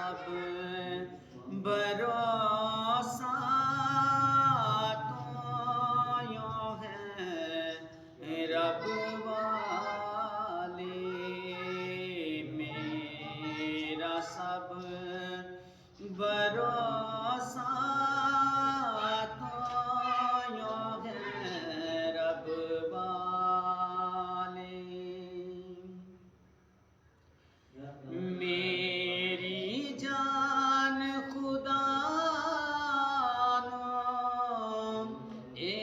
سب بھروسہ تو یوں ہے رب والے، میرا سب بھروسہ تو یوں ہے رب والے۔ میری جان خدا نو اے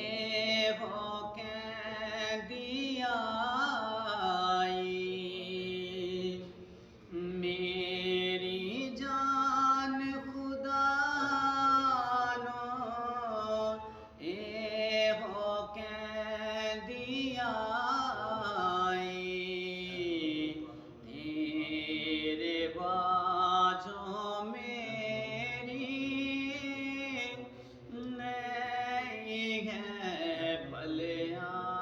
ہو کہ دیا، میری جان خدا نو اے ہو کہ دیا، تیرے باجوں میری نہیں ہے بھلیائی،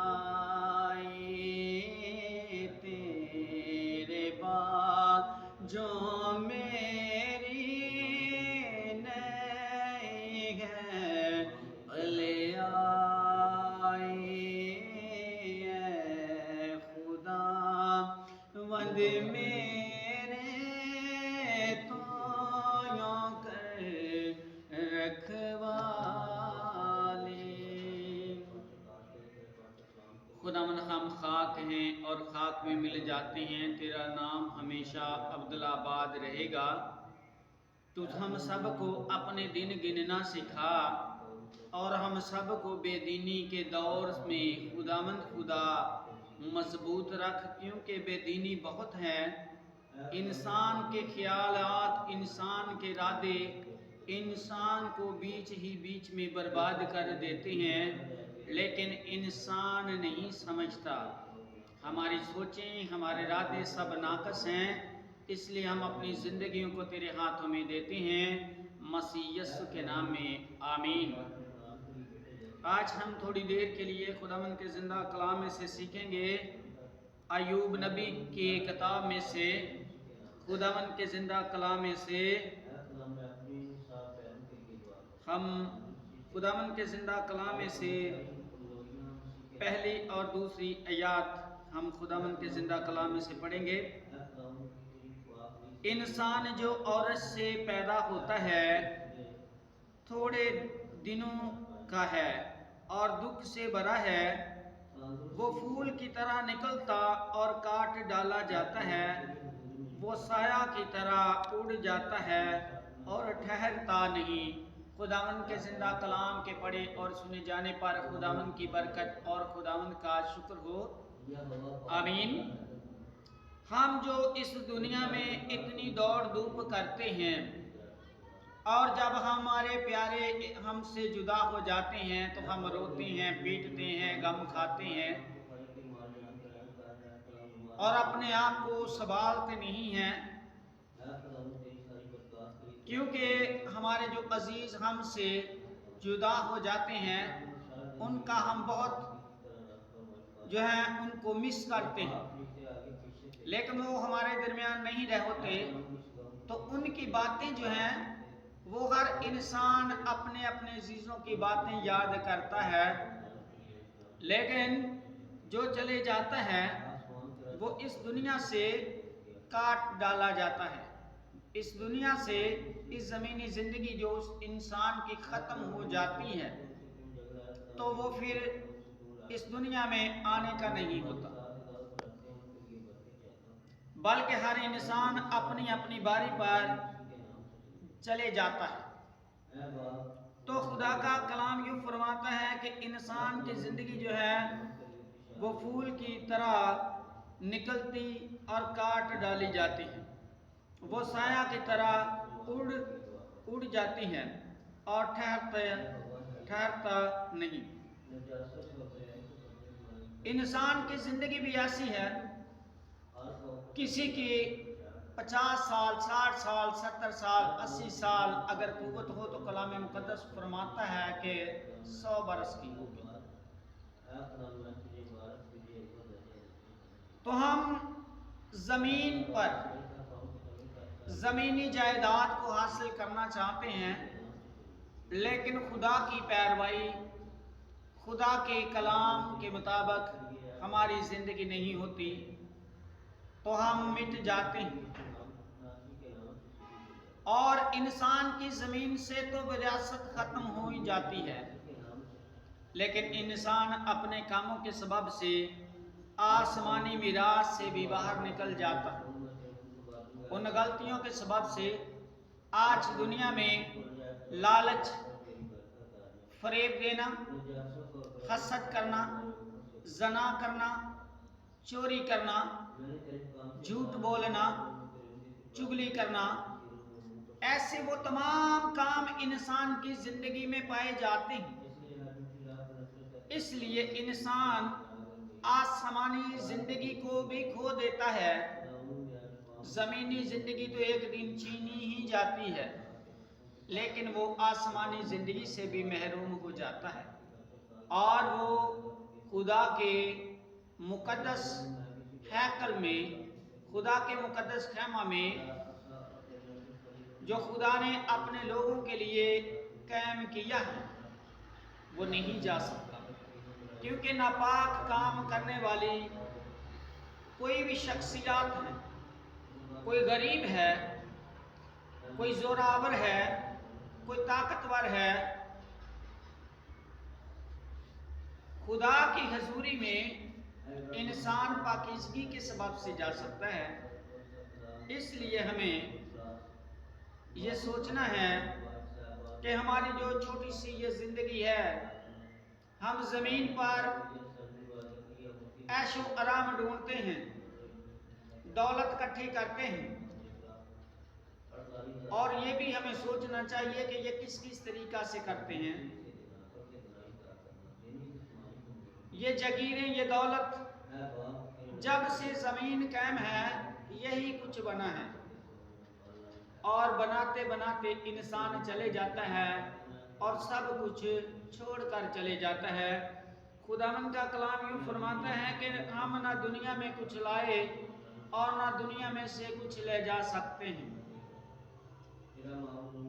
تیرے باجوں میری نہیں ہے بھلیائی، اے خدا وند میرے تو یوں کر رکھوالے۔ خداوند ہم خاک ہیں اور خاک میں مل جاتے ہیں، تیرا نام ہمیشہ عبدالآباد رہے گا۔ تو ہم سب کو اپنے دن گننا سکھا اور ہم سب کو بے دینی کے دور میں خداوند خدا مضبوط رکھ، کیونکہ بے دینی بہت ہے، انسان کے خیالات، انسان کے ارادے انسان کو بیچ ہی بیچ میں برباد کر دیتے ہیں، لیکن انسان نہیں سمجھتا۔ ہماری سوچیں، ہمارے ارادے سب ناقص ہیں، اس لیے ہم اپنی زندگیوں کو تیرے ہاتھوں میں دیتے ہیں، مسیح یسوع کے نام میں آمین۔ آج ہم تھوڑی دیر کے لیے خداوند کے زندہ کلام میں سے سیکھیں گے، ایوب نبی کی کتاب میں سے، خداوند کے زندہ کلام میں سے ہم خداوند کے زندہ کلام میں سے پہلی اور دوسری آیات ہم خداوند کے زندہ کلام میں سے پڑھیں گے۔ انسان جو عورت سے پیدا ہوتا ہے تھوڑے دنوں کا ہے اور دکھ سے بھرا ہے، وہ پھول کی طرح نکلتا اور کاٹ ڈالا جاتا ہے، وہ سایہ کی طرح اڑ جاتا ہے اور ٹھہرتا نہیں۔ خداوند کے زندہ کلام کے پڑھے اور سنے جانے پر خداوند کی برکت اور خداوند کا شکر ہو، آمین۔ ہم جو اس دنیا میں اتنی دوڑ دھوپ کرتے ہیں اور جب ہمارے پیارے ہم سے جدا ہو جاتے ہیں تو ہم روتے ہیں، پیٹتے ہیں، غم کھاتے ہیں اور اپنے آپ کو سنبھالتے نہیں ہیں، کیونکہ ہمارے جو عزیز ہم سے جدا ہو جاتے ہیں ان کا ہم بہت جو ہے ان کو مس کرتے ہیں، لیکن وہ ہمارے درمیان نہیں رہ ہوتے، تو ان کی باتیں جو ہیں وہ ہر انسان اپنے اپنے عزیزوں کی باتیں یاد کرتا ہے، لیکن جو چلے جاتا ہے وہ اس دنیا سے کاٹ ڈالا جاتا ہے، اس دنیا سے اس زمینی زندگی جو اس انسان کی ختم ہو جاتی ہے تو وہ پھر اس دنیا میں آنے کا نہیں ہوتا، بلکہ ہر انسان اپنی اپنی باری پر چلے جاتا ہے۔ تو خدا کا کلام یوں فرماتا ہے کہ انسان کی زندگی جو ہے وہ پھول کی طرح نکلتی اور کاٹ ڈالی جاتی ہے، وہ سایہ کی طرح اڑ جاتی ہے اور ٹھہرتا نہیں۔ انسان کی زندگی بھی ایسی ہے، کسی کی 50 سال، 60 سال، 70 سال، 80 سال اگر قوت ہو تو کلام مقدس فرماتا ہے کہ 100 برس کی ہوگی۔ تو ہم زمین پر زمینی جائیداد کو حاصل کرنا چاہتے ہیں، لیکن خدا کی پیروی، خدا کے کلام کے مطابق ہماری زندگی نہیں ہوتی تو ہم مٹ جاتے ہیں، اور انسان کی زمین سے تو وراثت ختم ہو ہی جاتی ہے، لیکن انسان اپنے کاموں کے سبب سے آسمانی میراث سے بھی باہر نکل جاتا ہے۔ ان غلطیوں کے سبب سے آج دنیا میں لالچ، فریب دینا، حسد کرنا، زنا کرنا، چوری کرنا، جھوٹ بولنا، چغلی کرنا، ایسے وہ تمام کام انسان کی زندگی میں پائے جاتے ہیں۔ اس لیے انسان آسمانی زندگی کو بھی کھو دیتا ہے۔ زمینی زندگی تو ایک دن چھینی ہی جاتی ہے، لیکن وہ آسمانی زندگی سے بھی محروم ہو جاتا ہے، اور وہ خدا کے مقدس ہیکل میں، خدا کے مقدس خیمہ میں جو خدا نے اپنے لوگوں کے لیے قائم کیا ہے، وہ نہیں جا سکتا، کیونکہ ناپاک کام کرنے والی کوئی بھی شخصیات ہے، کوئی غریب ہے، کوئی زوراور ہے، کوئی طاقتور ہے، خدا کی حضوری میں انسان پاکیزگی کے سبب سے جا سکتا ہے۔ اس لیے ہمیں یہ سوچنا ہے کہ ہماری جو چھوٹی سی یہ زندگی ہے، ہم زمین پر عیش و آرام ڈھونڈتے ہیں، دولت اکٹھی کرتے ہیں، اور یہ بھی ہمیں سوچنا چاہیے کہ یہ کس طریقہ سے کرتے ہیں۔ یہ جگیریں، یہ دولت جب سے زمین قائم ہے یہی کچھ بنا ہے، اور بناتے بناتے انسان چلے جاتا ہے اور سب کچھ چھوڑ کر چلے جاتا ہے۔ خداوند کا کلام یوں فرماتا ہے کہ ہم نہ دنیا میں کچھ لائے اور نہ دنیا میں سے کچھ لے جا سکتے ہیں۔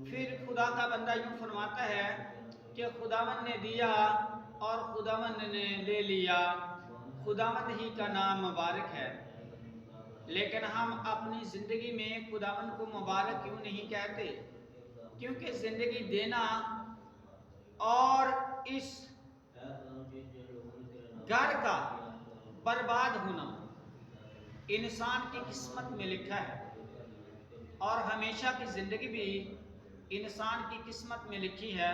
پھر خدا کا بندہ یوں فرماتا ہے کہ خداوند نے دیا اور خداوند نے لے لیا، خداوند ہی کا نام مبارک ہے۔ لیکن ہم اپنی زندگی میں خداوند کو مبارک کیوں نہیں کہتے؟ کیونکہ زندگی دینا اور اس گھر کا برباد ہونا انسان کی قسمت میں لکھا ہے، اور ہمیشہ کی زندگی بھی انسان کی قسمت میں لکھی ہے۔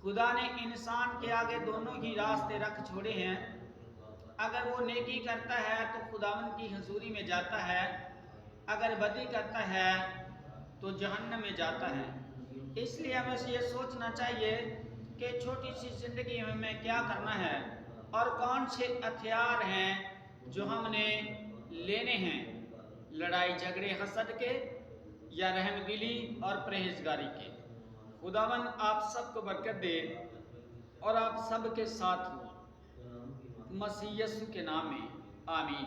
خدا نے انسان کے آگے دونوں ہی راستے رکھ چھوڑے ہیں۔ اگر وہ نیکی کرتا ہے تو خداوند کی حضوری میں جاتا ہے، اگر بدی کرتا ہے تو جہنم میں جاتا ہے۔ اس لیے ہمیں یہ سوچنا چاہیے کہ چھوٹی سی زندگی میں ہمیں کیا کرنا ہے، اور کون سے ہتھیار ہیں جو ہم نے لینے ہیں، لڑائی جھگڑے حسد کے یا رحم دلی اور پرہیزگاری کے۔ خداوند آپ سب کو برکت دے اور آپ سب کے ساتھ ہو، مسیح یسوع کے نام میں آمین۔